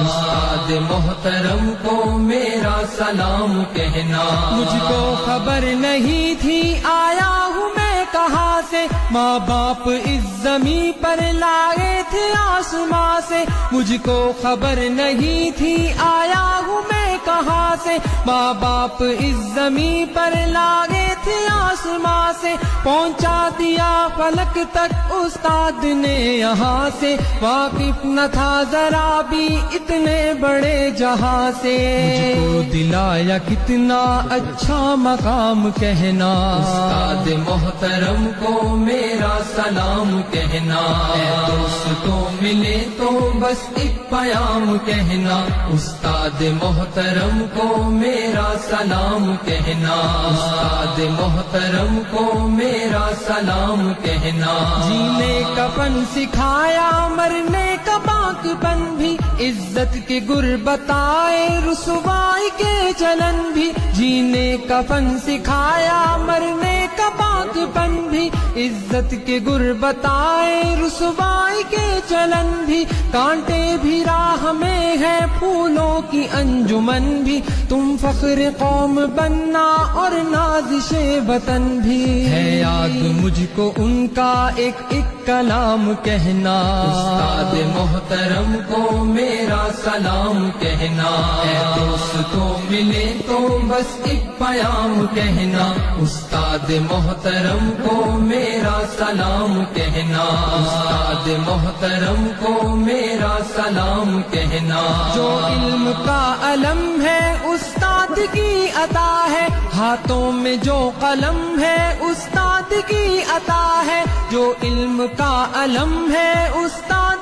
استاد محترم کو میرا سلام کہنا. مجھ کو خبر نہیں تھی آیا ہوں میں کہاں سے، ماں باپ اس زمین پر لائے تھے آسماں سے. مجھ کو خبر نہیں تھی آیا ہوں میں کہاں سے، ماں باپ اس زمین پر لائے تھے آسماں سے. پہنچا دیا فلک تک استاد نے یہاں سے، واقف نہ تھا ذرا بھی اتنے بڑے جہاں سے. مجھ کو دلایا کتنا اچھا مقام کہنا. استاد محترم کو میرا سلام کہنا. اے دوستوں ملے تو بس ایک پیام کہنا. استاد محترم کو میرا سلام کہنا. استاد محترم کو میرا سلام کہنا. جینے کا فن سکھایا، مرنے کا باک پن بھی، عزت کے گر بتائے رسوائی کے چلن بھی. جینے کا فن سکھایا، مرنے کا باک پن بھی، عزت کے گر بتائے رسوائی کے چلن بھی. کانٹے بھی راہ میں ہے، پھولوں کی انجمن بھی، تم فخر قوم بننا اور نازش وطن بھی. ہے یاد مجھ کو ان کا ایک ایک کلام کہنا. استاد محترم کو میرا سلام کہنا. اے دوستوں ملے تو بس ایک پیام کہنا. استاد محترم کو میرا سلام کہنا. استاد محترم کو میرا سلام کہنا. جو علم کا علم ہے استاد کی عطا ہے، ہاتھوں میں جو قلم ہے استاد کی عطا ہے. جو علم کا علم ہے استاد